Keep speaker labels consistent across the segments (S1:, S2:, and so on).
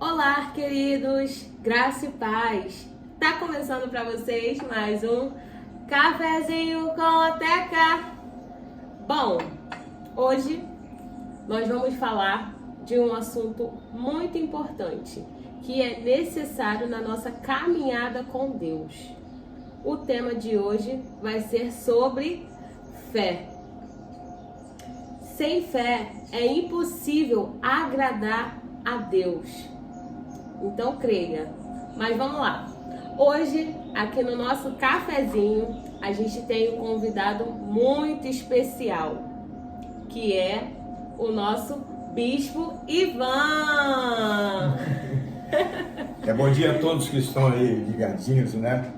S1: Olá, queridos, graça e paz. Tá começando para vocês mais um cafezinho com a Teca. Bom, hoje nós vamos falar de um assunto muito importante que é necessário na nossa caminhada com Deus. O tema de hoje vai ser sobre fé. Sem fé é impossível agradar a Deus. Então creia. Mas vamos lá. Hoje, aqui no nosso cafezinho, a gente tem um convidado muito especial, que é o nosso Bispo Ivan.
S2: Bom dia a todos que estão aí ligadinhos, né?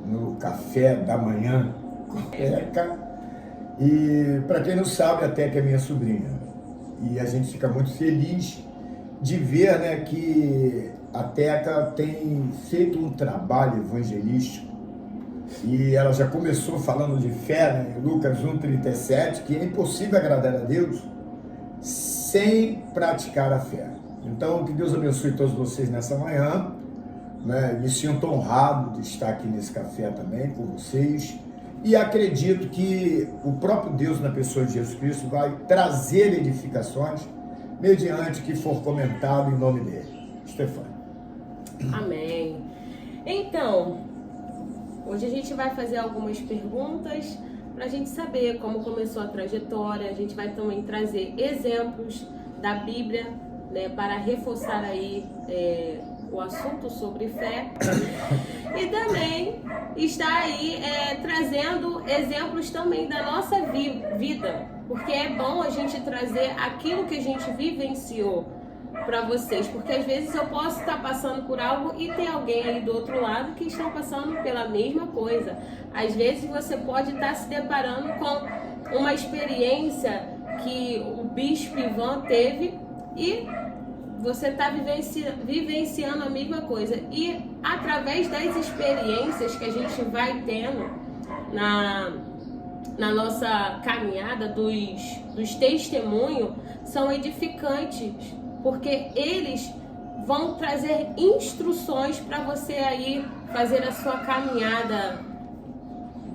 S2: No café da manhã com a Teca. E para quem não sabe, a Teca é minha sobrinha. E a gente fica muito feliz de ver, né, que a Teca tem feito um trabalho evangelístico e ela já começou falando de fé, né, em Lucas 1,37, que é impossível agradar a Deus sem praticar a fé. Então, que Deus abençoe todos vocês nessa manhã, né, me sinto honrado de estar aqui nesse café também com vocês e acredito que o próprio Deus, na pessoa de Jesus Cristo, vai trazer edificações mediante o que for comentado em nome dele. Stefano.
S1: Amém. Então, hoje a gente vai fazer algumas perguntas para a gente saber como começou a trajetória. A gente vai também trazer exemplos da Bíblia, né, para reforçar aí o assunto sobre fé. E também está aí trazendo exemplos também da nossa vida. Porque é bom a gente trazer aquilo que a gente vivenciou para vocês. Porque às vezes eu posso estar passando por algo e tem alguém aí do outro lado que está passando pela mesma coisa. Às vezes você pode estar se deparando com uma experiência que o Bispo Ivan teve e você está vivenciando a mesma coisa. E através das experiências que a gente vai tendo na nossa caminhada, dos testemunhos, são edificantes, porque eles vão trazer instruções para você aí fazer a sua caminhada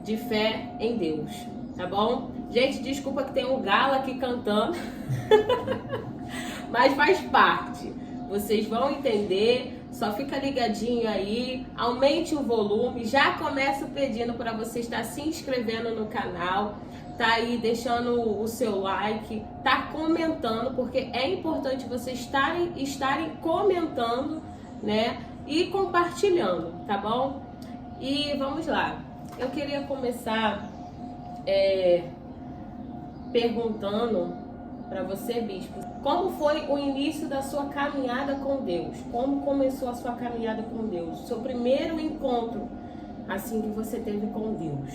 S1: de fé em Deus, tá bom? Gente, desculpa que tem um galo aqui cantando, mas faz parte, vocês vão entender. Só fica ligadinho aí, aumente o volume, já começo pedindo para você estar se inscrevendo no canal, tá aí deixando o seu like, tá comentando, porque é importante vocês estarem comentando, né, e compartilhando, tá bom? E vamos lá, eu queria começar perguntando para você, Bispo, como foi o início da sua caminhada com Deus? Como começou a sua caminhada com Deus? Seu primeiro encontro, assim, que você teve com Deus?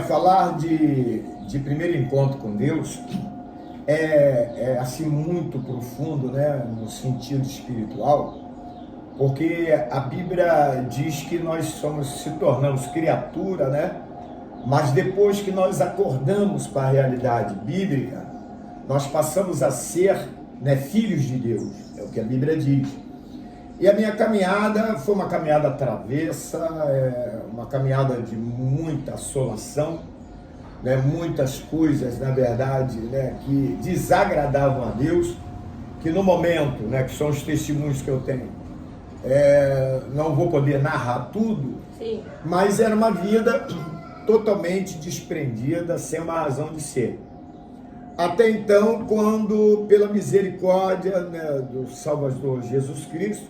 S2: Falar de primeiro encontro com Deus é assim muito profundo, né, no sentido espiritual, porque a Bíblia diz que nós se tornamos criatura, né, mas depois que nós acordamos para a realidade bíblica, nós passamos a ser, né, filhos de Deus, é o que a Bíblia diz. E a minha caminhada foi uma caminhada travessa, uma caminhada de muita assolação, né, muitas coisas, na verdade, né, que desagradavam a Deus, que no momento, né, que são os testemunhos que eu tenho, não vou poder narrar tudo.
S1: Sim.
S2: Mas era uma vida totalmente desprendida, sem uma razão de ser. Até então, quando, pela misericórdia, né, do Salvador Jesus Cristo,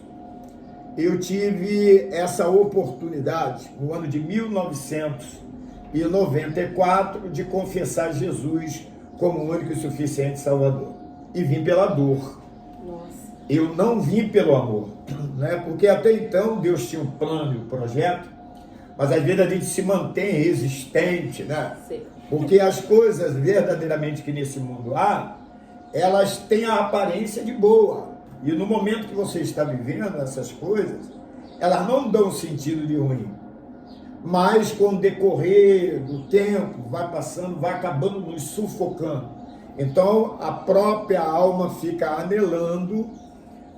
S2: eu tive essa oportunidade, no ano de 1994, de confessar Jesus como o único e suficiente Salvador. E vim pela dor.
S1: Nossa.
S2: Eu não vim pelo amor, né? Porque até então Deus tinha um plano e um projeto, mas às vezes a gente se mantém resistente, né?
S1: Sim.
S2: Porque as coisas verdadeiramente que nesse mundo há, elas têm a aparência de boa. E no momento que você está vivendo essas coisas, elas não dão sentido de ruim. Mas com o decorrer do tempo, vai passando, vai acabando nos sufocando. Então a própria alma fica anelando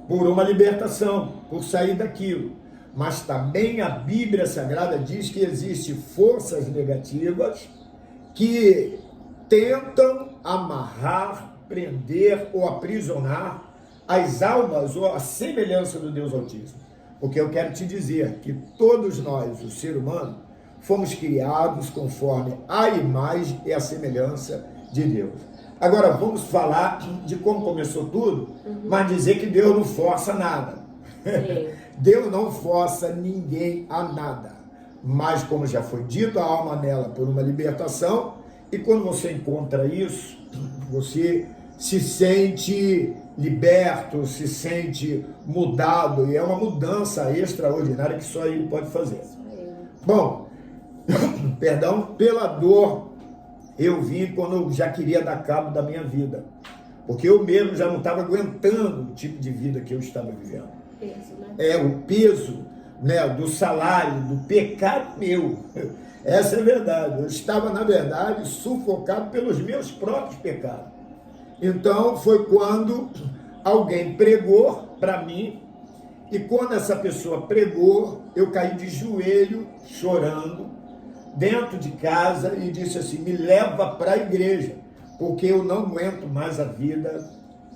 S2: por uma libertação, por sair daquilo. Mas também a Bíblia Sagrada diz que existem forças negativas que tentam amarrar, prender ou aprisionar as almas ou a semelhança do Deus Altíssimo. Porque eu quero te dizer que todos nós, o ser humano, fomos criados conforme a imagem e a semelhança de Deus. Agora vamos falar de como começou tudo, mas dizer que Deus não força nada. Deus não força ninguém a nada. Mas como já foi dito, a alma nela por uma libertação, e quando você encontra isso, você se sente liberto, se sente mudado, e é uma mudança extraordinária que só Ele pode fazer. Bom, perdão, pela dor eu vim quando eu já queria dar cabo da minha vida, porque eu mesmo já não estava aguentando o tipo de vida que eu estava vivendo.
S1: Peso, né?
S2: É o peso, né, do salário, do pecado meu. Essa é a verdade. Eu estava, na verdade, sufocado pelos meus próprios pecados. Então, foi quando alguém pregou para mim, e quando essa pessoa pregou, eu caí de joelho, chorando, dentro de casa, e disse assim: me leva para a igreja, porque eu não aguento mais a vida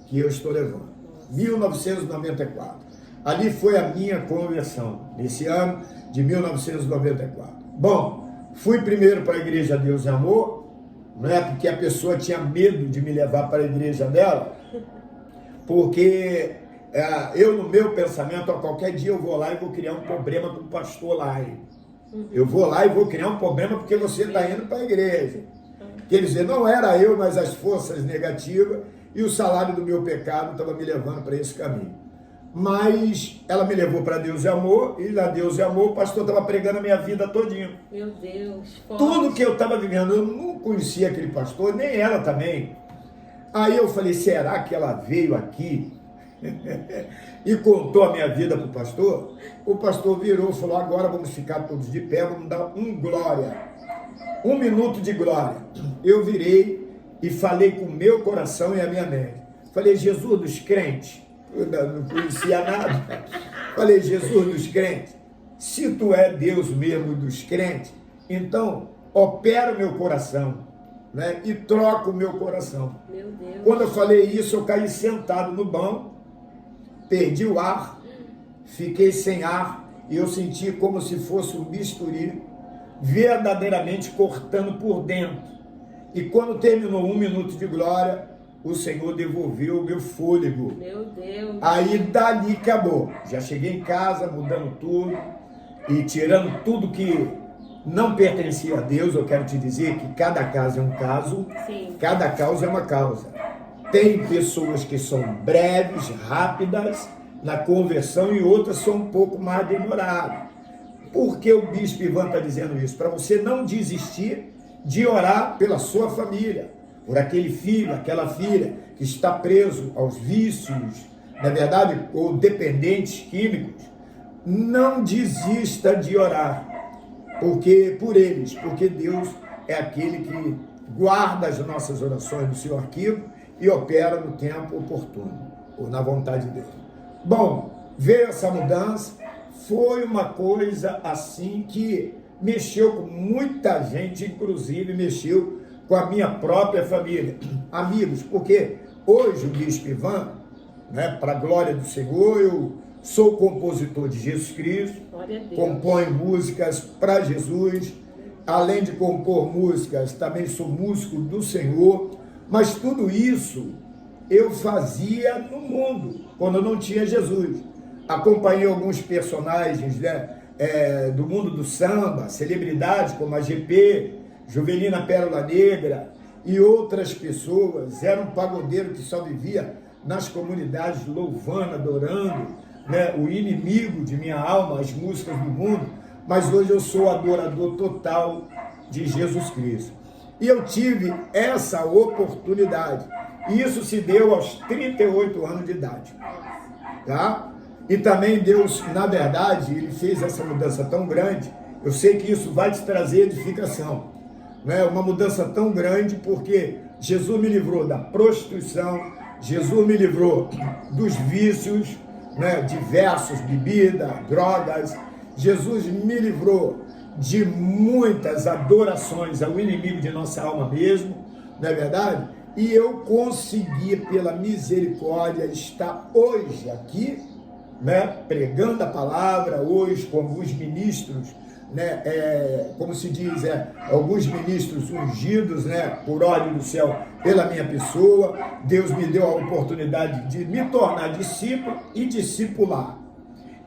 S2: que eu estou levando. 1994. Ali foi a minha conversão, nesse ano de 1994. Bom, fui primeiro para a igreja Deus e Amor, não é porque a pessoa tinha medo de me levar para a igreja dela, porque eu, no meu pensamento, a qualquer dia eu vou lá e vou criar um problema com o pastor lá. Eu vou lá e vou criar um problema porque você está indo para a igreja. Quer dizer, não era eu, mas as forças negativas e o salário do meu pecado estava me levando para esse caminho. Mas ela me levou para Deus e Amor, e na Deus e Amor o pastor estava pregando a minha vida todinha.
S1: Meu Deus, forte.
S2: Tudo que eu estava vivendo, eu não conhecia aquele pastor, nem ela também. Aí eu falei: será que ela veio aqui e contou a minha vida para o pastor? O pastor virou e falou: agora vamos ficar todos de pé, vamos dar um glória, 1 minuto de glória. Eu virei e falei com o meu coração e a minha mente. Falei: Jesus dos crentes, eu não conhecia nada. Falei: Jesus dos crentes, se tu é Deus mesmo dos crentes, então opera o meu coração, né, e troca o meu coração.
S1: Meu Deus.
S2: Quando eu falei isso, eu caí sentado no banco, perdi o ar, fiquei sem ar, e eu senti como se fosse um bisturi verdadeiramente cortando por dentro. E quando terminou 1 minuto de glória, o Senhor devolveu o meu fôlego.
S1: Meu Deus.
S2: Aí dali acabou. Já cheguei em casa, mudando tudo e tirando tudo que não pertencia a Deus. Eu quero te dizer que cada caso é um caso,
S1: Sim.
S2: cada causa é uma causa. Tem pessoas que são breves, rápidas na conversão, e outras são um pouco mais demoradas. Por que o bispo Ivan está dizendo isso? Para você não desistir de orar pela sua família, por aquele filho, aquela filha que está preso aos vícios, na verdade, ou dependentes químicos. Não desista de orar por eles, porque Deus é aquele que guarda as nossas orações no seu arquivo e opera no tempo oportuno, ou na vontade dele. Bom, veio essa mudança, foi uma coisa assim que mexeu com muita gente, inclusive mexeu com a minha própria família, amigos, porque hoje o bispo Ivan, né, para a glória do Senhor, eu sou compositor de Jesus Cristo, componho músicas para Jesus, além de compor músicas, também sou músico do Senhor, mas tudo isso eu fazia no mundo, quando eu não tinha Jesus. Acompanhei alguns personagens, né, do mundo do samba, celebridades como a GP, Juvelina Pérola Negra e outras pessoas. Era um pagodeiro que só vivia nas comunidades louvando, adorando, né, o inimigo de minha alma, as músicas do mundo, mas hoje eu sou adorador total de Jesus Cristo. E eu tive essa oportunidade, e isso se deu aos 38 anos de idade, tá? E também Deus, na verdade, Ele fez essa mudança tão grande. Eu sei que isso vai te trazer edificação, né? Uma mudança tão grande, porque Jesus me livrou da prostituição, Jesus me livrou dos vícios, né, diversos, bebida, drogas. Jesus me livrou de muitas adorações ao inimigo de nossa alma mesmo, não é verdade? E eu consegui, pela misericórdia, estar hoje aqui, né, pregando a palavra, hoje com alguns ministros, né, como se diz, alguns ministros ungidos, né, por ordem do céu pela minha pessoa. Deus me deu a oportunidade de me tornar discípulo e discipular.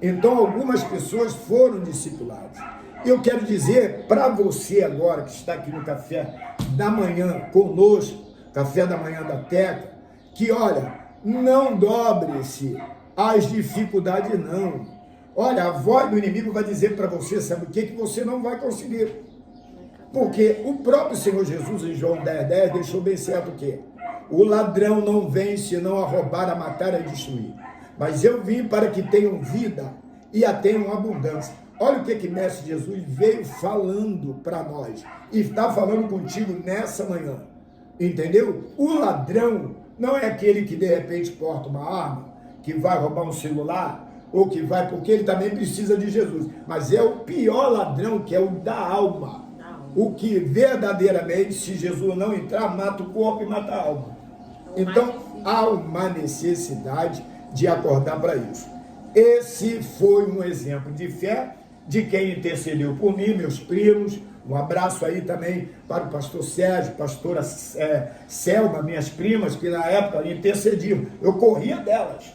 S2: Então algumas pessoas foram discipuladas. Eu quero dizer para você agora que está aqui no Café da Manhã conosco, Café da Manhã da Teca, que olha, não dobre-se às dificuldades não. Olha, a voz do inimigo vai dizer para você, sabe o que? Que você não vai conseguir. Porque o próprio Senhor Jesus, em João 10:10, deixou bem certo o quê? O ladrão não vem senão a roubar, a matar e a destruir. Mas eu vim para que tenham vida e a tenham abundância. Olha o que Mestre Jesus veio falando para nós. E está falando contigo nessa manhã. Entendeu? O ladrão não é aquele que de repente porta uma arma, que vai roubar um celular, ou que vai, porque ele também precisa de Jesus. Mas é o pior ladrão, que é o da alma. O que verdadeiramente, se Jesus não entrar, mata o corpo e mata a alma. Então, há uma necessidade de acordar para isso. Esse foi um exemplo de fé de quem intercedeu por mim, meus primos. Um abraço aí também para o pastor Sérgio, pastora Selma, minhas primas, que na época intercediam. Eu corria delas.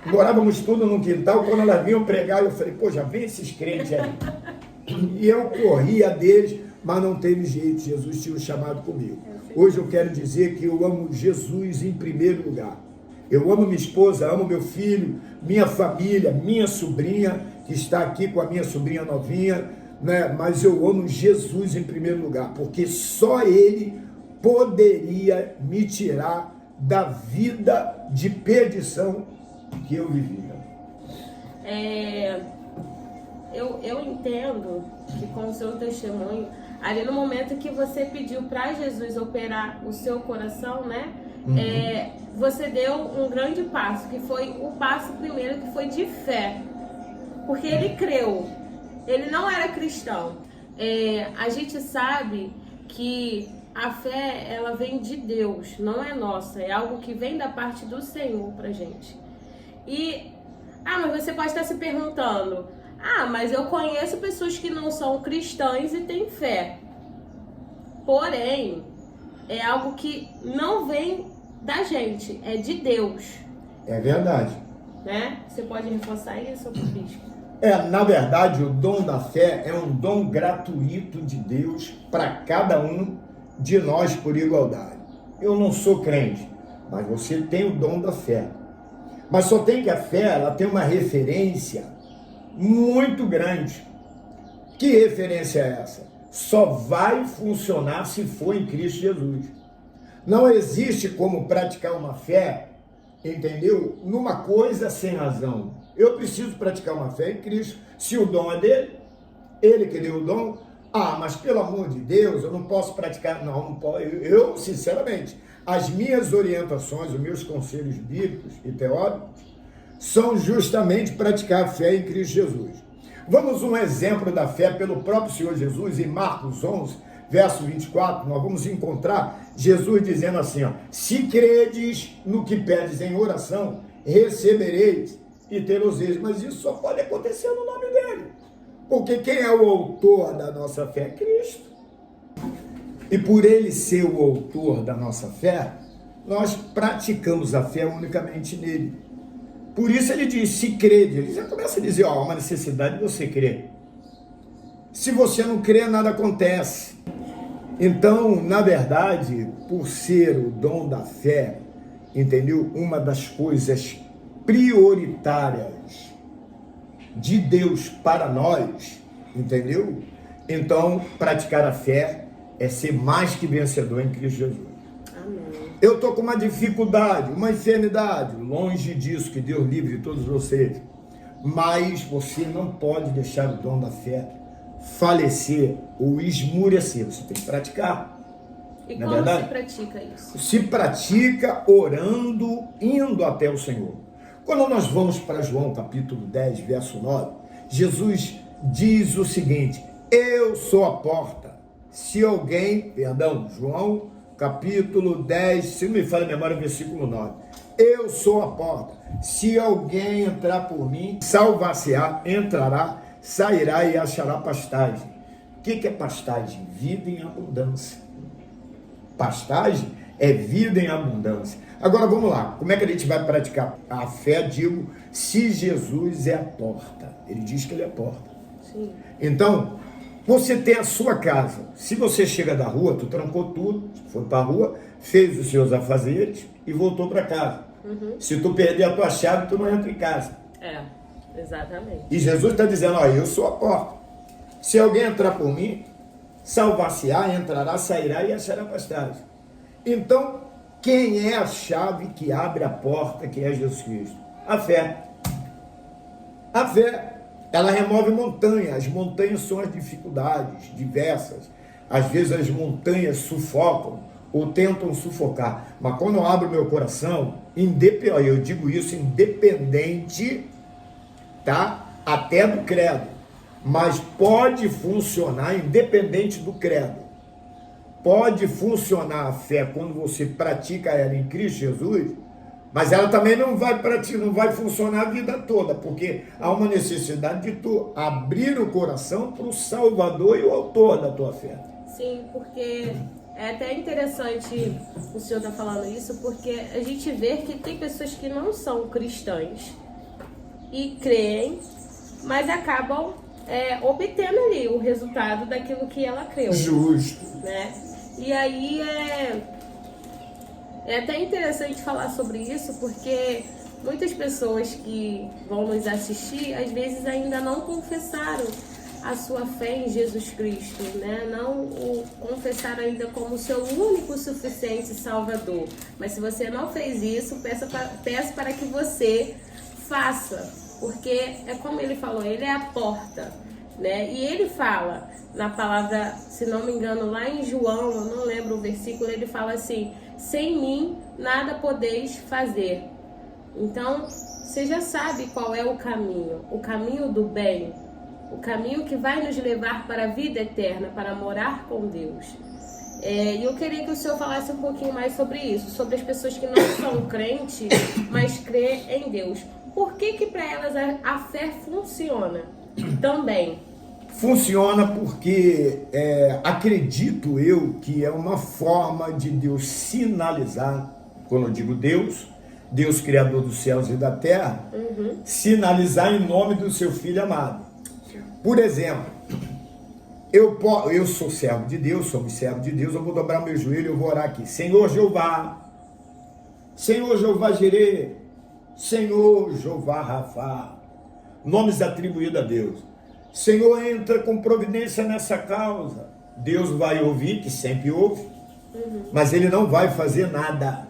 S2: Morávamos tudo no quintal, quando elas vinham pregar, eu falei, pô, já vem esses crentes aí. E eu corria deles, mas não teve jeito, Jesus tinha um chamado comigo. Hoje eu quero dizer que eu amo Jesus em primeiro lugar. Eu amo minha esposa, amo meu filho, minha família, minha sobrinha, que está aqui com a minha sobrinha novinha, né? Mas eu amo Jesus em primeiro lugar, porque só Ele poderia me tirar da vida de perdição que eu vivia.
S1: Eu entendo que com o seu testemunho, ali no momento que você pediu para Jesus operar o seu coração, né? Você deu um grande passo, que foi o passo primeiro, que foi de fé. Porque ele creu. Ele não era cristão. A gente sabe que a fé, ela vem de Deus, não é nossa. É algo que vem da parte do Senhor pra gente. Mas você pode estar se perguntando, mas eu conheço pessoas que não são cristãs e têm fé. Porém, é algo que não vem da gente, é de Deus.
S2: É verdade.
S1: Né? Você pode reforçar isso, bispo?
S2: Na verdade, o dom da fé é um dom gratuito de Deus para cada um de nós por igualdade. Eu não sou crente, mas você tem o dom da fé. Mas só tem que a fé, ela tem uma referência muito grande. Que referência é essa? Só vai funcionar se for em Cristo Jesus. Não existe como praticar uma fé, entendeu? Numa coisa sem razão. Eu preciso praticar uma fé em Cristo. Se o dom é dele, ele que deu o dom. Mas pelo amor de Deus, eu não posso praticar. Não posso. Eu, sinceramente, as minhas orientações, os meus conselhos bíblicos e teóricos são justamente praticar a fé em Cristo Jesus. Vamos um exemplo da fé pelo próprio Senhor Jesus, em Marcos 11, verso 24, nós vamos encontrar Jesus dizendo assim, se credes no que pedes em oração, recebereis e ter-os-eis. Mas isso só pode acontecer no nome dele. Porque quem é o autor da nossa fé? Cristo. E por ele ser o autor da nossa fé, nós praticamos a fé unicamente nele. Por isso ele diz, se crede. Ele já começa a dizer, há uma necessidade de você crer. Se você não crê, nada acontece. Então, na verdade, por ser o dom da fé, entendeu? Uma das coisas prioritárias de Deus para nós, entendeu? Então, praticar a fé é ser mais que vencedor em Cristo Jesus.
S1: Amém.
S2: Eu estou com uma dificuldade, uma enfermidade, longe disso, que Deus livre todos vocês. Mas você não pode deixar o dom da fé falecer ou esmurecer. Você tem que praticar.
S1: E como se pratica isso?
S2: Se pratica orando, indo até o Senhor. Quando nós vamos para João capítulo 10, verso 9, Jesus diz o seguinte: eu sou a porta. Se alguém, João capítulo 10, se não me falha a memória, versículo 9. Eu sou a porta. Se alguém entrar por mim, salvar-se-á, entrará, sairá e achará pastagem. O que é pastagem? Vida em abundância. Pastagem é vida em abundância. Agora vamos lá, como é que a gente vai praticar a fé? Digo, se Jesus é a porta. Ele diz que ele é a porta.
S1: Sim.
S2: Então, você tem a sua casa. Se você chega da rua, tu trancou tudo, foi para a rua, fez os seus afazeres e voltou para casa. Se tu perder a tua chave, tu não entra em casa.
S1: É, exatamente.
S2: E Jesus está dizendo, ó, eu sou a porta. Se alguém entrar por mim, salvar-se-á, entrará, sairá e achará pastagem. Então, quem é a chave que abre a porta, que é Jesus Cristo? A fé. A fé, ela remove montanhas. As montanhas são as dificuldades diversas. Às vezes as montanhas sufocam ou tentam sufocar. Mas quando eu abro meu coração, eu digo isso independente, tá? Até do credo. Mas pode funcionar independente do credo. Pode funcionar a fé quando você pratica ela em Cristo Jesus, mas ela também não vai funcionar a vida toda, porque há uma necessidade de tu abrir o coração para o Salvador e o autor da tua fé.
S1: Sim, porque é até interessante o senhor estar falando isso, porque a gente vê que tem pessoas que não são cristãs e creem, mas acabam obtendo ali o resultado daquilo que ela creu.
S2: Justo.
S1: Né? E aí é até interessante falar sobre isso, porque muitas pessoas que vão nos assistir, às vezes ainda não confessaram a sua fé em Jesus Cristo, né? Não o confessaram ainda como seu único suficiente Salvador. Mas se você não fez isso, peço para que você faça, porque é como ele falou, ele é a porta, né? E ele fala na palavra, se não me engano, lá em João, eu não lembro o versículo, ele fala assim: sem mim nada podeis fazer. Então, você já sabe qual é o caminho do bem, o caminho que vai nos levar para a vida eterna, para morar com Deus. E eu queria que o senhor falasse um pouquinho mais sobre isso, sobre as pessoas que não são crentes, mas crê em Deus. Por que para elas a fé funciona também?
S2: Funciona porque acredito eu que é uma forma de Deus sinalizar, quando eu digo Deus Criador dos céus e da terra, sinalizar em nome do seu Filho amado. Por exemplo, eu sou servo de Deus, somos servos de Deus, eu vou dobrar meu joelho, eu vou orar aqui: Senhor Jeová Jirê, Senhor Jeová Rafá, nomes atribuídos a Deus. Senhor, entra com providência nessa causa. Deus vai ouvir, que sempre ouve, mas ele não vai fazer nada.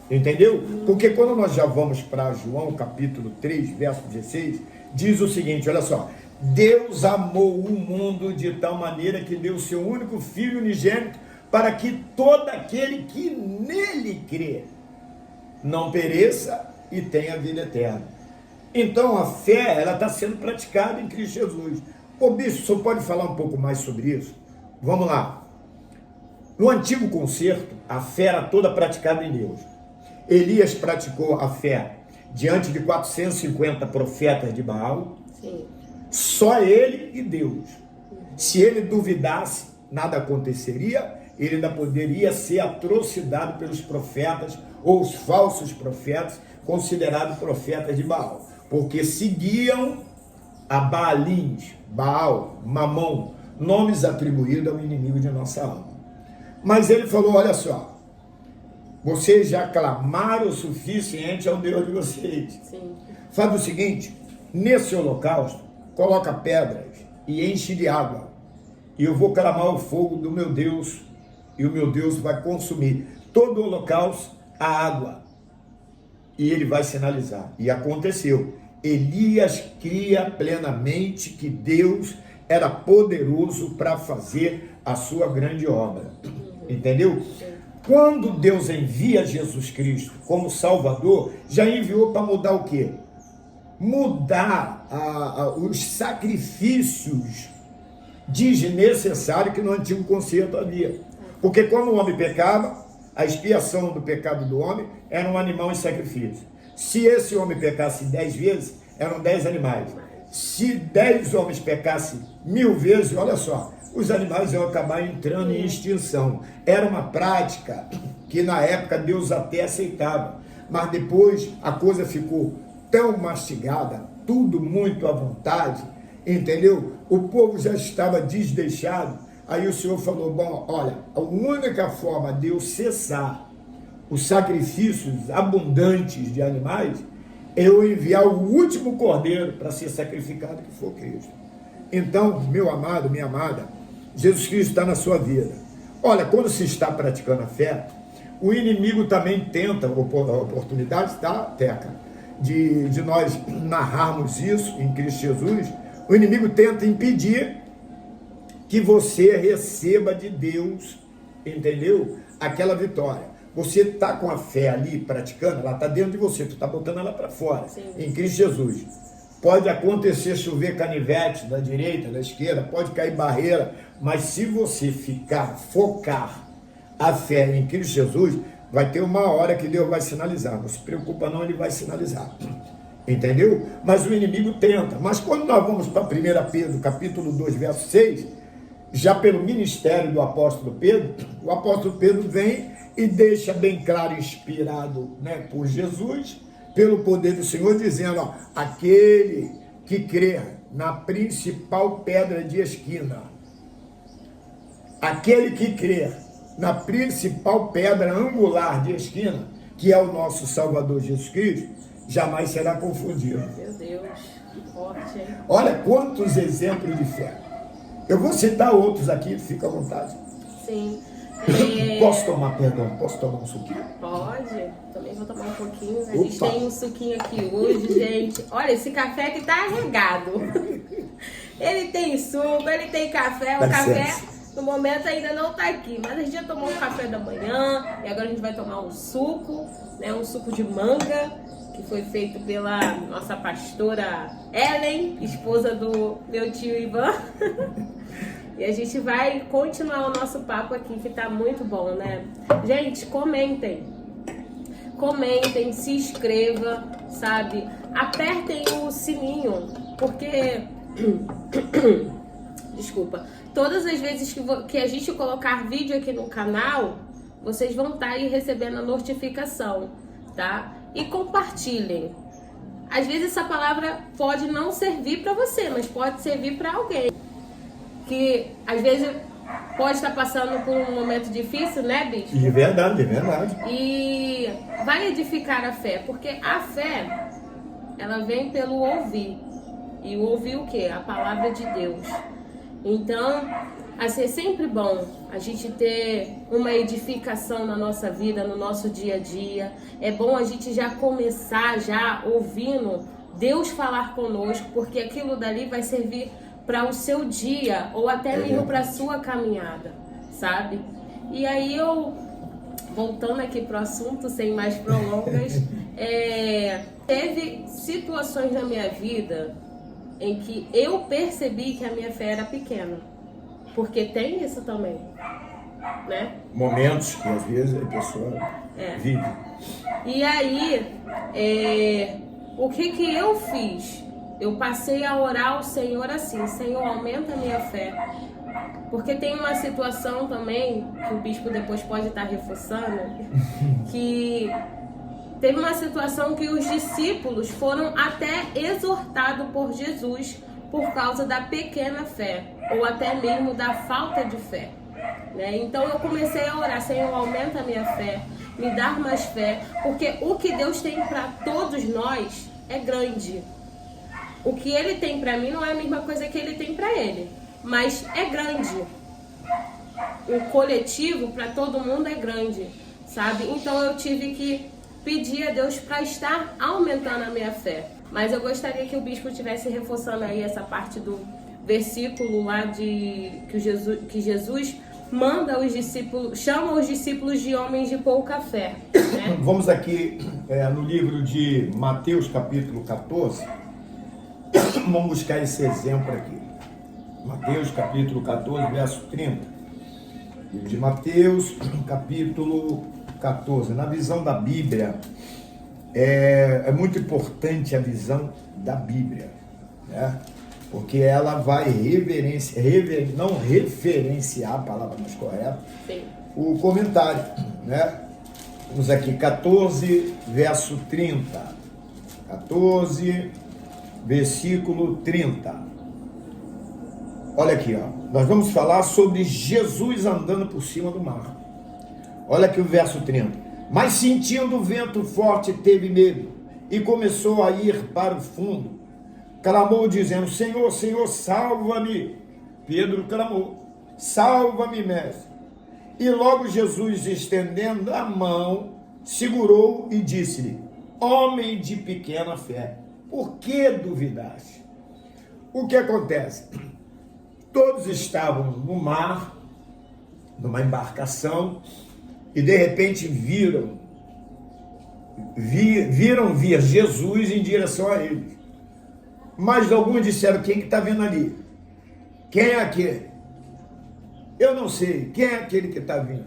S2: Entendeu? Porque quando nós já vamos para João capítulo 3, verso 16, diz o seguinte, olha só: Deus amou o mundo de tal maneira que deu o seu único Filho unigênito, para que todo aquele que nele crê não pereça e tenha vida eterna. Então a fé, ela está sendo praticada em Cristo Jesus. Ô bispo, o senhor pode falar um pouco mais sobre isso? Vamos lá. No antigo concerto, a fé era toda praticada em Deus. Elias praticou a fé diante de 450 profetas de Baal.
S1: Sim.
S2: Só ele e Deus. Se ele duvidasse, nada aconteceria. Ele ainda poderia ser atrocidado pelos profetas ou os falsos profetas, considerados profetas de Baal, porque seguiam a Baalins, Baal, Mamon, nomes atribuídos ao inimigo de nossa alma. Mas ele falou: olha só, vocês já clamaram o suficiente ao Deus de vocês.
S1: Sim.
S2: Faz o seguinte: nesse holocausto, coloca pedras e enche de água, e eu vou clamar o fogo do meu Deus, e o meu Deus vai consumir todo o holocausto, a água, e ele vai sinalizar. E aconteceu. Elias cria plenamente que Deus era poderoso para fazer a sua grande obra. Entendeu? Quando Deus envia Jesus Cristo como Salvador, já enviou para mudar o quê? Mudar os sacrifícios desnecessários que no antigo concerto havia. Porque quando o homem pecava, a expiação do pecado do homem era um animal em sacrifício. Se esse homem pecasse 10 vezes, eram 10 animais. Se 10 homens pecassem 1000 vezes, olha só, os animais iam acabar entrando em extinção. Era uma prática que na época Deus até aceitava, mas depois a coisa ficou tão mastigada, tudo muito à vontade, entendeu? O povo já estava desdeixado. Aí o Senhor falou, bom, olha, a única forma de eu cessar os sacrifícios abundantes de animais é eu enviar o último cordeiro para ser sacrificado, que for Cristo. Então, meu amado, minha amada, Jesus Cristo está na sua vida. Olha, quando se está praticando a fé, o inimigo também tenta oportunidades, tá, Teca? De nós narrarmos isso em Cristo Jesus. O inimigo tenta impedir que você receba de Deus, entendeu? Aquela vitória. Você está com a fé ali praticando, ela está dentro de você, tu está botando ela para fora. Sim. Em Cristo Jesus. Pode acontecer chover canivete da direita, da esquerda, pode cair barreira, mas se você focar a fé em Cristo Jesus, vai ter uma hora que Deus vai sinalizar. Não se preocupa não, ele vai sinalizar. Entendeu? Mas o inimigo tenta. Mas quando nós vamos para 1 Pedro, capítulo 2, verso 6, já pelo ministério do apóstolo Pedro, o apóstolo Pedro vem e deixa bem claro, inspirado, né, por Jesus, pelo poder do Senhor, dizendo, ó, aquele que crer na principal pedra de esquina, aquele que crer na principal pedra angular de esquina, que é o nosso Salvador Jesus Cristo, jamais será confundido.
S1: Meu Deus, que forte, hein?
S2: Olha quantos exemplos de fé. Eu vou citar outros aqui, fica à vontade.
S1: Sim.
S2: Posso tomar um suquinho?
S1: Pode, também vou tomar um pouquinho. A gente tem um suquinho aqui hoje, gente. Olha, esse café aqui tá regado. Ele tem suco, ele tem café. O café, no momento, ainda não tá aqui. Mas a gente já tomou um café da manhã e agora a gente vai tomar um suco, né? Um suco de manga, que foi feito pela nossa pastora Ellen, esposa do meu tio Ivan. E a gente vai continuar o nosso papo aqui, que tá muito bom, né? Gente, comentem. Comentem, se inscreva, sabe? Apertem o sininho, porque... Desculpa. Todas as vezes que a gente colocar vídeo aqui no canal, vocês vão estar aí recebendo a notificação, tá? E compartilhem. Às vezes essa palavra pode não servir para você, mas pode servir para alguém que às vezes pode estar passando por um momento difícil, né, Bispo?
S2: É verdade, é verdade.
S1: E vai edificar a fé, porque a fé, ela vem pelo ouvir. E o ouvir o quê? A palavra de Deus. Então, assim, é sempre bom a gente ter uma edificação na nossa vida, no nosso dia a dia. É bom a gente já começar já ouvindo Deus falar conosco, porque aquilo dali vai servir para o seu dia ou até mesmo para a sua caminhada, sabe? E aí eu, voltando aqui pro assunto, sem mais prolongas, teve situações na minha vida em que eu percebi que a minha fé era pequena, porque tem isso também, né?
S2: Momentos que às vezes a pessoa vive.
S1: E aí, o que eu fiz? Eu passei a orar ao Senhor assim: Senhor, aumenta a minha fé. Porque tem uma situação também, que o bispo depois pode estar reforçando, que teve uma situação que os discípulos foram até exortados por Jesus por causa da pequena fé, ou até mesmo da falta de fé, né? Então eu comecei a orar: Senhor, aumenta a minha fé, me dá mais fé, porque o que Deus tem para todos nós é grande. O que Ele tem para mim não é a mesma coisa que Ele tem para ele, mas é grande. O coletivo para todo mundo é grande, sabe? Então eu tive que pedir a Deus para estar aumentando a minha fé. Mas eu gostaria que o bispo estivesse reforçando aí essa parte do versículo lá que Jesus manda os discípulos, chama os discípulos de homens de pouca fé, né?
S2: Vamos aqui no livro de Mateus, capítulo 14. Vamos buscar esse exemplo aqui. Mateus, capítulo 14, verso 30. Livro de Mateus, capítulo 14. Na visão da Bíblia, é muito importante a visão da Bíblia, né? Porque ela vai não referenciar, a palavra mais correta,
S1: Sim.
S2: o comentário, né? Vamos aqui, 14, verso 30. 14, versículo 30. Olha aqui, ó. Nós vamos falar sobre Jesus andando por cima do mar. Olha aqui o verso 30. Mas sentindo o vento forte, teve medo e começou a ir para o fundo. Clamou dizendo: Senhor, Senhor, salva-me. Pedro clamou: salva-me, mestre. E logo Jesus, estendendo a mão, segurou e disse-lhe: homem de pequena fé, por que duvidaste? O que acontece? Todos estavam no mar, numa embarcação, e de repente viram vir Jesus em direção a eles. Mas alguns disseram: quem que está vendo ali? Quem é aquele? Eu não sei. Quem é aquele que está vindo?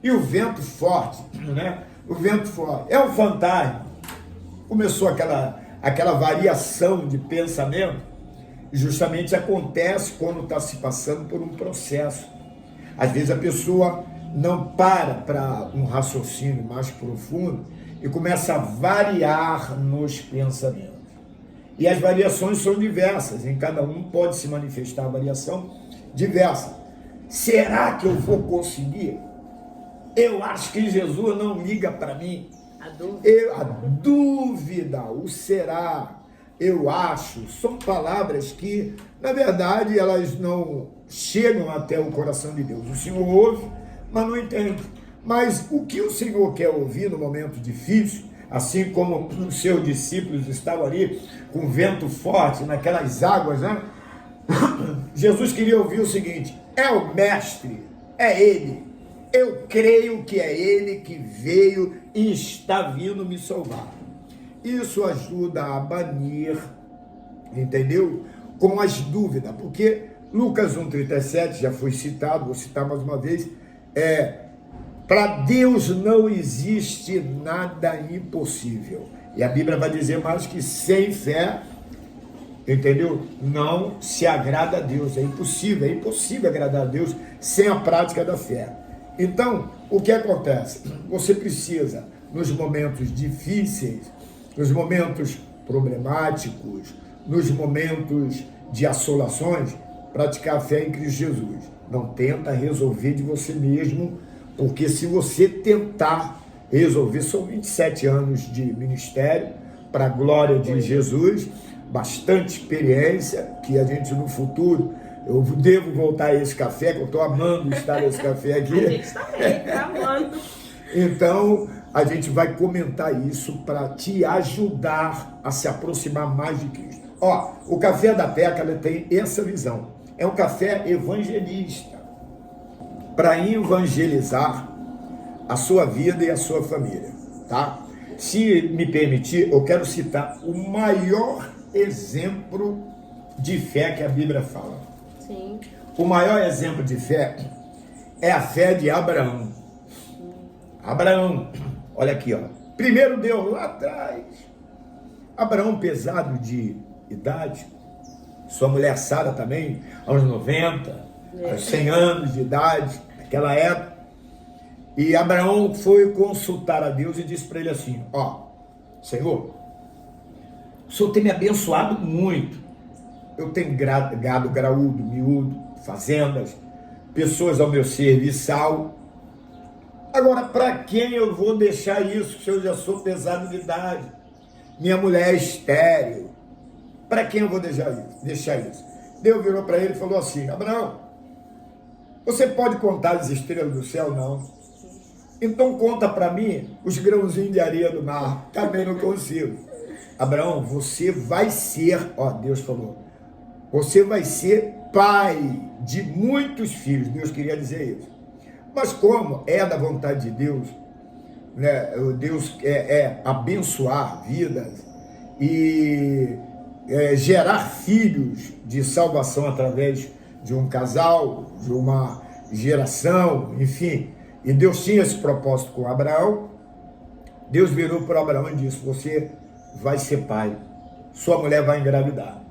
S2: E o vento forte, né? O vento forte. É um fantasma. Começou aquela variação de pensamento. Justamente acontece quando está se passando por um processo. Às vezes a pessoa não para um raciocínio mais profundo e começa a variar nos pensamentos. E as variações são diversas, em cada um pode se manifestar a variação diversa. Será que eu vou conseguir? Eu acho que Jesus não liga para mim. A dúvida, o será, eu acho, são palavras que, na verdade, elas não chegam até o coração de Deus. O Senhor ouve, mas não entende. Mas o que o Senhor quer ouvir no momento difícil, assim como os seus discípulos estavam ali com vento forte naquelas águas, né? Jesus queria ouvir o seguinte: é o mestre, é ele. Eu creio que é ele que veio e está vindo me salvar. Isso ajuda a banir, entendeu? Com as dúvidas, porque Lucas 1,37 já foi citado, vou citar mais uma vez, para Deus não existe nada impossível. E a Bíblia vai dizer mais que sem fé, entendeu? Não se agrada a Deus. É impossível agradar a Deus sem a prática da fé. Então, o que acontece? Você precisa, nos momentos difíceis, nos momentos problemáticos, nos momentos de assolações, praticar a fé em Cristo Jesus. Não tenta resolver de você mesmo, porque se você tentar resolver, são 27 anos de ministério, para a glória de Jesus, bastante experiência, que a gente no futuro, eu devo voltar a esse café, que eu estou amando estar nesse café aqui.
S1: A gente também está amando.
S2: Então, a gente vai comentar isso para te ajudar a se aproximar mais de Cristo. Ó, o Café da Peca, ela tem essa visão. É um café evangelista, para evangelizar a sua vida e a sua família, tá? Se me permitir, eu quero citar o maior exemplo de fé que a Bíblia fala.
S1: Sim.
S2: O maior exemplo de fé é a fé de Abraão. Abraão, olha aqui, ó. Primeiro Deus lá atrás. Abraão, pesado de idade, sua mulher Sara também, aos 90, aos 100 anos de idade, naquela época. E Abraão foi consultar a Deus e disse para ele assim: ó, Senhor, o Senhor tem me abençoado muito. Eu tenho gado graúdo, miúdo, fazendas, pessoas ao meu serviçal. Agora, para quem eu vou deixar isso, se eu já sou pesado de idade? Minha mulher é estéril. Para quem eu vou deixar isso? Deus virou para ele e falou assim: Abraão, você pode contar as estrelas do céu? Não. Então conta para mim os grãozinhos de areia do mar. Também não consigo. Abraão, você vai ser, ó, Deus falou, você vai ser pai de muitos filhos. Deus queria dizer isso. Mas como é da vontade de Deus, né? Deus é abençoar vidas e gerar filhos de salvação através de um casal, de uma geração, enfim. E Deus tinha esse propósito com Abraão. Deus virou para Abraão e disse: você vai ser pai, sua mulher vai engravidar.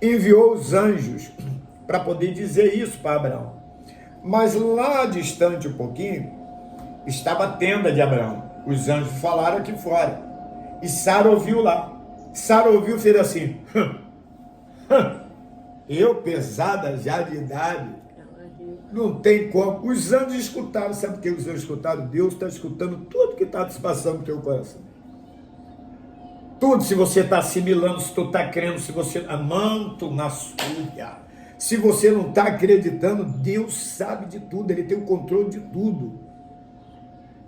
S2: Enviou os anjos para poder dizer isso para Abraão. Mas lá distante um pouquinho, estava a tenda de Abraão. Os anjos falaram aqui fora. E Sara ouviu lá. Sara ouviu e fez assim: eu, pesada já de idade, não tem como. Os anjos escutaram. Sabe o que os anjos escutaram? Deus está escutando tudo que está se passando no teu coração. Tudo, se você está assimilando, se tu está crendo, se você... Amanto na sua. Se você não está acreditando, Deus sabe de tudo. Ele tem o controle de tudo.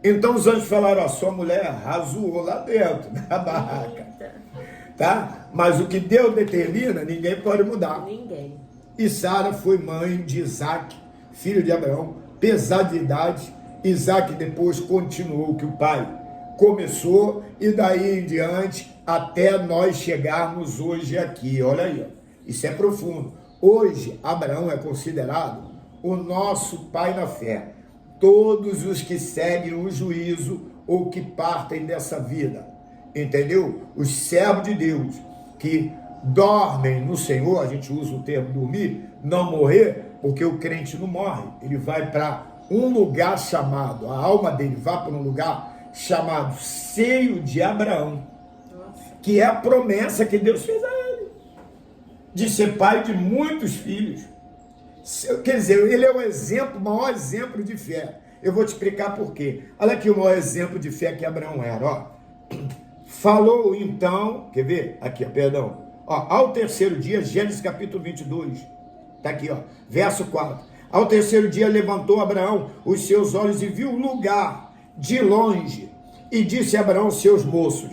S2: Então os anjos falaram: ó, sua mulher razoou lá dentro, na barraca. Tá? Mas o que Deus determina, ninguém pode mudar.
S1: Ninguém.
S2: E Sara foi mãe de Isaac, filho de Abraão, pesado de idade. Isaac depois continuou o que o pai começou, e daí em diante, até nós chegarmos hoje aqui. Olha aí, ó. Isso é profundo. Hoje, Abraão é considerado o nosso pai na fé. Todos os que seguem o juízo ou que partem dessa vida, entendeu? Os servos de Deus que dormem no Senhor, a gente usa o termo dormir, não morrer, porque o crente não morre. Ele vai para um lugar chamado, a alma dele vai para um lugar chamado seio de Abraão, que é a promessa que Deus fez a ele, de ser pai de muitos filhos. Quer dizer, ele é o exemplo, o maior exemplo de fé. Eu vou te explicar por quê. Olha aqui o maior exemplo de fé que Abraão era, ó. Falou então, quer ver? Aqui, ó, perdão. Ó, ao terceiro dia, Gênesis capítulo 22, tá aqui, ó, verso 4. Ao terceiro dia levantou Abraão os seus olhos e viu o lugar de longe, e disse a Abraão seus moços,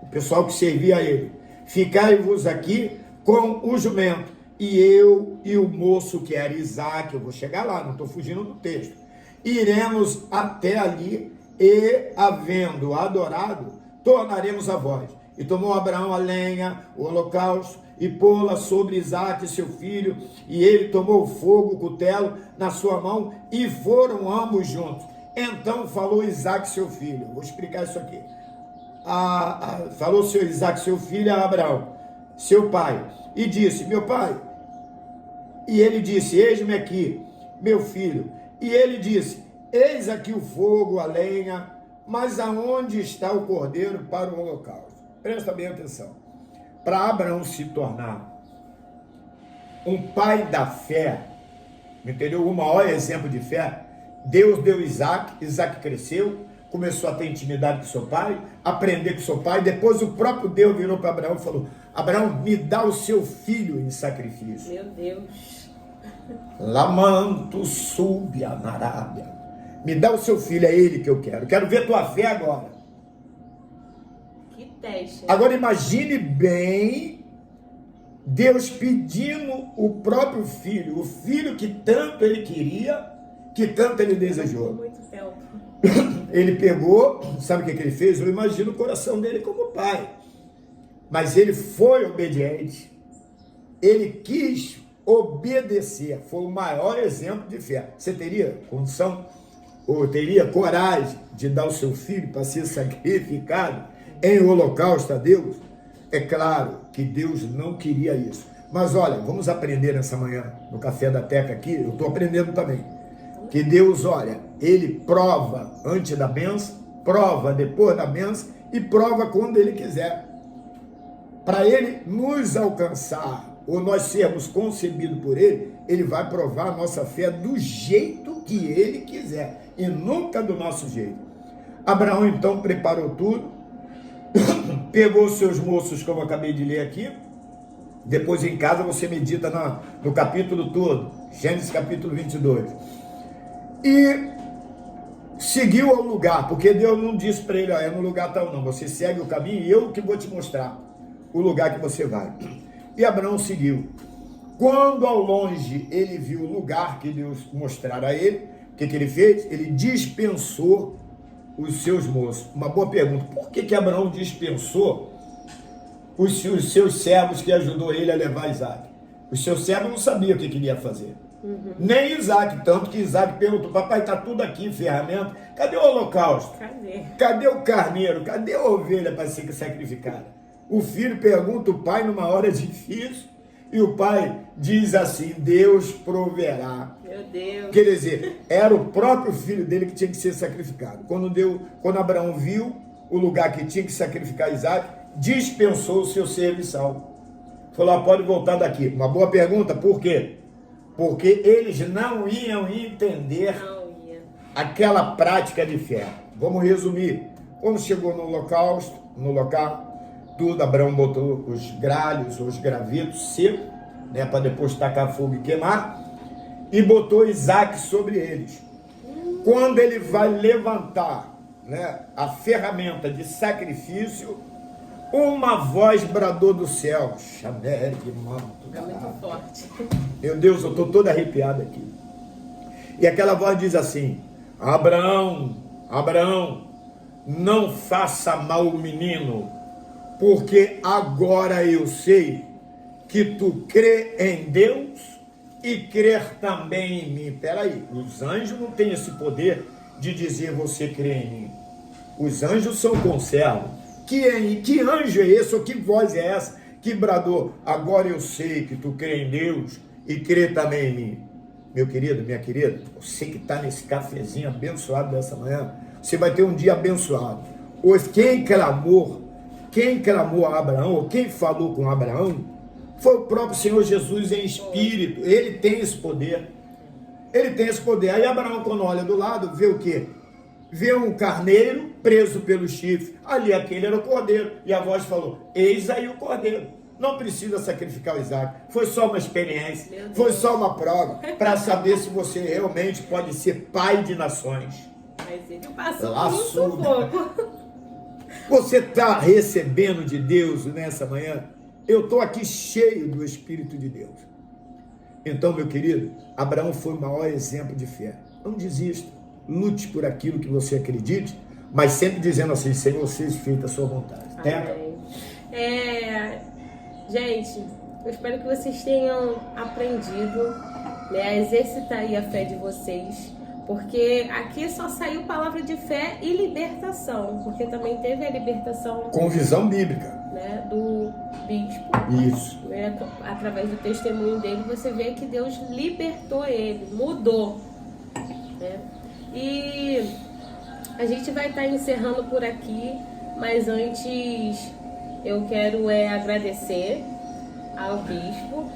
S2: o pessoal que servia a ele: ficai-vos aqui com o jumento, e eu e o moço que era Isaac, eu vou chegar lá, não estou fugindo do texto, iremos até ali, e havendo adorado, tornaremos a vós. E tomou Abraão a lenha, o holocausto, e pô-la sobre Isaac, seu filho, e ele tomou o fogo, o cutelo, na sua mão, e foram ambos juntos. Então falou Isaac, seu filho, vou explicar isso aqui. Falou seu Isaac, seu filho, a Abraão, seu pai, e disse: meu pai. E ele disse: eis-me aqui, meu filho. E ele disse: eis aqui o fogo, a lenha, mas aonde está o cordeiro para o holocausto? Presta bem atenção. Para Abraão se tornar um pai da fé, entendeu? O maior exemplo de fé, Deus deu Isaac, Isaac cresceu, começou a ter intimidade com seu pai, aprender com seu pai, depois o próprio Deus virou para Abraão e falou: Abraão, me dá o seu filho em sacrifício.
S1: Meu Deus.
S2: Lamanto súbia na Arábia. Me dá o seu filho, é ele que eu quero. Quero ver tua fé agora.
S1: Que teste.
S2: Agora imagine bem Deus pedindo o próprio filho, o filho que tanto ele queria, que tanto ele desejou.
S1: Muito tempo.
S2: Ele pegou, sabe o que ele fez? Eu imagino o coração dele como pai. Mas ele foi obediente. Ele quis obedecer. Foi o maior exemplo de fé. Você teria condição ou teria coragem de dar o seu filho para ser sacrificado em holocausto a Deus? É claro que Deus não queria isso. Mas olha, vamos aprender nessa manhã, no Café da Teca aqui, eu estou aprendendo também, que Deus, olha, Ele prova antes da bênção, prova depois da bênção e prova quando Ele quiser. Para Ele nos alcançar, ou nós sermos concebidos por Ele, Ele vai provar a nossa fé do jeito que Ele quiser, e nunca do nosso jeito. Abraão então preparou tudo, pegou os seus moços, como eu acabei de ler aqui. Depois em casa você medita no capítulo todo, Gênesis capítulo 22. E seguiu ao lugar, porque Deus não disse para ele: ó, é no lugar tal não, você segue o caminho e eu que vou te mostrar o lugar que você vai. E Abraão seguiu. Quando ao longe ele viu o lugar que Deus mostrara a ele, o que ele fez? Ele dispensou os seus moços. Uma boa pergunta. Por que Abraão dispensou os seus servos que ajudou ele a levar Isaac? Os seus servos não sabiam o que ele ia fazer. Nem Isaac, tanto que Isaac perguntou: papai, está tudo aqui, ferramenta, cadê o holocausto? Cadê o carneiro? Cadê a ovelha para ser sacrificada? O filho pergunta o pai numa hora difícil, e o pai diz assim: Deus proverá.
S1: Meu Deus.
S2: Quer dizer, era o próprio filho dele que tinha que ser sacrificado. Quando Abraão viu o lugar que tinha que sacrificar Isaac, dispensou o seu serviçal. Falou: pode voltar daqui. Uma boa pergunta, por quê? Porque eles não iam entender aquela prática de fé. Vamos resumir. Quando chegou no local, tudo, Abraão botou os gralhos, os gravetos secos, né, para depois tacar fogo e queimar, e botou Isaac sobre eles. Quando ele vai levantar, né, a ferramenta de sacrifício, uma voz bradou do céu: Xamere, manto.
S1: É muito forte.
S2: Meu Deus, eu estou todo arrepiado aqui. E aquela voz diz assim: Abraão, Abraão, não faça mal o menino, porque agora eu sei que tu crê em Deus e crer também em mim. Peraí, os anjos não têm esse poder de dizer você crê em mim. Os anjos são conservos. Que anjo é esse, ou que voz é essa que bradou: agora eu sei que tu crê em Deus e crê também em mim? Meu querido, minha querida, você que está nesse cafezinho abençoado dessa manhã, você vai ter um dia abençoado. Pois quem clamou a Abraão, ou quem falou com Abraão, foi o próprio Senhor Jesus em espírito. Ele tem esse poder. Ele tem esse poder. Aí Abraão, quando olha do lado, vê o quê? Vê um carneiro preso pelo chifre. Ali aquele era o cordeiro. E a voz falou: eis aí o cordeiro. Não precisa sacrificar o Isaac. Foi só uma experiência. Foi só uma prova para saber se você realmente pode ser pai de nações.
S1: Mas ele passou muito pouco.
S2: Você está recebendo de Deus nessa manhã? Eu estou aqui cheio do Espírito de Deus. Então, meu querido, Abraão foi o maior exemplo de fé. Não desista. Lute por aquilo que você acredite, mas sempre dizendo assim: Senhor, seja feita a sua vontade.
S1: Gente, eu espero que vocês tenham aprendido, né, a exercitar aí a fé de vocês, porque aqui só saiu palavra de fé e libertação, porque também teve a libertação
S2: com visão bíblica,
S1: né, do bispo.
S2: Isso.
S1: Né, através do testemunho dele, você vê que Deus libertou ele, mudou, né? E a gente vai estar encerrando por aqui, mas antes eu quero agradecer ao bispo,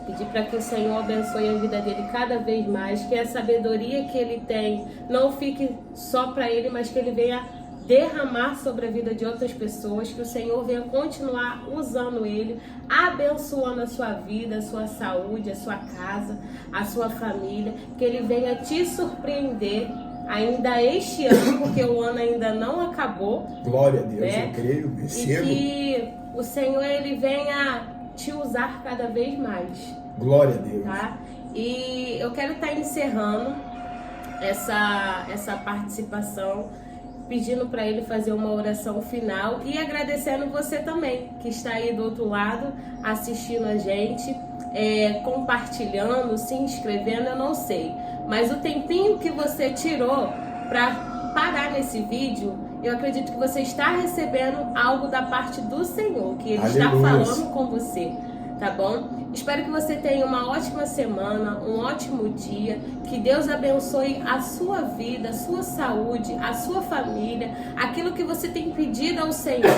S1: pedir para que o Senhor abençoe a vida dele cada vez mais, que a sabedoria que ele tem não fique só para ele, mas que ele venha derramar sobre a vida de outras pessoas, que o Senhor venha continuar usando ele, abençoando a sua vida, a sua saúde, a sua casa, a sua família, que ele venha te surpreender ainda este ano, porque o ano ainda não acabou.
S2: Glória a Deus,
S1: né?
S2: Eu creio, recebo.
S1: E que o Senhor, ele venha te usar cada vez mais.
S2: Glória a Deus.
S1: Tá? E eu quero estar encerrando essa participação, pedindo para ele fazer uma oração final e agradecendo você também, que está aí do outro lado, assistindo a gente, compartilhando, se inscrevendo, eu não sei. Mas o tempinho que você tirou para parar nesse vídeo, eu acredito que você está recebendo algo da parte do Senhor, que Ele está falando com você, tá bom? Espero que você tenha uma ótima semana, um ótimo dia, que Deus abençoe a sua vida, a sua saúde, a sua família, aquilo que você tem pedido ao Senhor.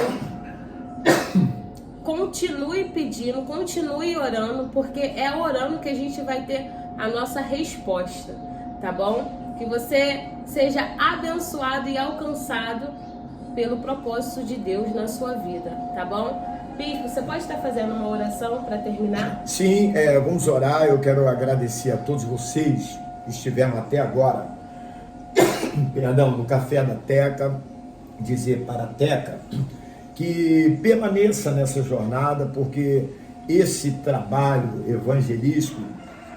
S1: Continue pedindo, continue orando, porque é orando que a gente vai ter a nossa resposta, tá bom? Que você seja abençoado e alcançado pelo propósito de Deus na sua vida, tá bom? Bispo, você pode estar fazendo uma oração para terminar?
S2: Sim, vamos orar. Eu quero agradecer a todos vocês que estiveram até agora, perdão, no Café da Teca, dizer para a Teca que permaneça nessa jornada, porque esse trabalho evangelístico,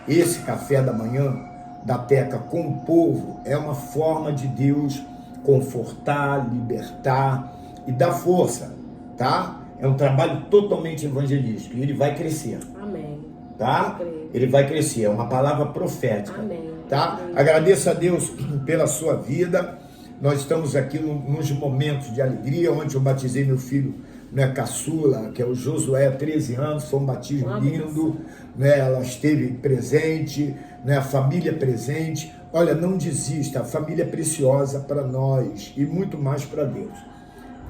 S2: esse café da manhã da Teca com o povo, é uma forma de Deus confortar, libertar e dar força, tá? É um trabalho totalmente evangelístico e ele vai crescer.
S1: Amém.
S2: Tá? Ele vai crescer, é uma palavra profética.
S1: Amém.
S2: Tá? Agradeço a Deus pela sua vida. Nós estamos aqui nos momentos de alegria, onde eu batizei meu filho, né, caçula, que é o Josué, 13 anos, foi um batismo lindo, né, ela esteve presente, né, a família presente. Olha, não desista, a família é preciosa para nós e muito mais para Deus.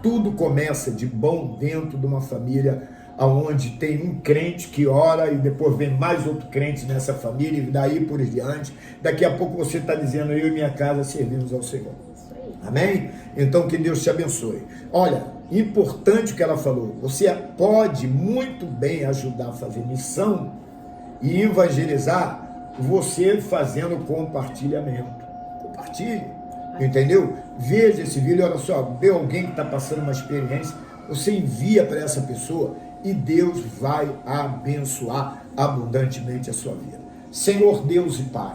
S2: Tudo começa de bom dentro de uma família onde tem um crente que ora e depois vem mais outro crente nessa família e daí por diante. Daqui a pouco você está dizendo, eu e minha casa servimos ao Senhor. Amém? Então que Deus te abençoe. Olha, importante o que ela falou, você pode muito bem ajudar a fazer missão e evangelizar você fazendo compartilhamento. Compartilhe, entendeu? Veja esse vídeo, olha só, vê alguém que está passando uma experiência, você envia para essa pessoa e Deus vai abençoar abundantemente a sua vida. Senhor Deus e Pai,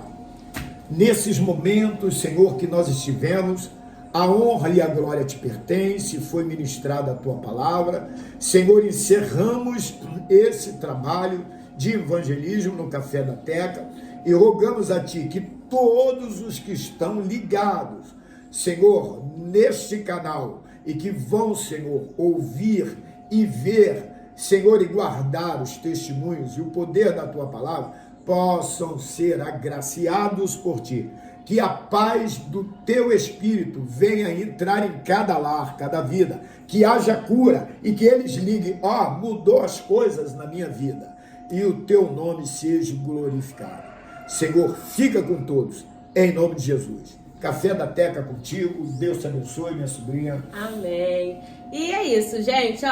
S2: nesses momentos, Senhor, que nós estivemos, a honra e a glória te pertence, foi ministrada a tua palavra. Senhor, encerramos esse trabalho de evangelismo no Café da Teca e rogamos a ti que todos os que estão ligados, Senhor, neste canal e que vão, Senhor, ouvir e ver, Senhor, e guardar os testemunhos e o poder da tua palavra, possam ser agraciados por ti. Que a paz do teu Espírito venha entrar em cada lar, cada vida, que haja cura e que eles liguem, mudou as coisas na minha vida e o teu nome seja glorificado. Senhor, fica com todos, em nome de Jesus. Café da Teca contigo, Deus te abençoe, minha sobrinha.
S1: Amém. E é isso, gente,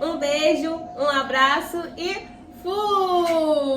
S1: um beijo, um abraço e fui!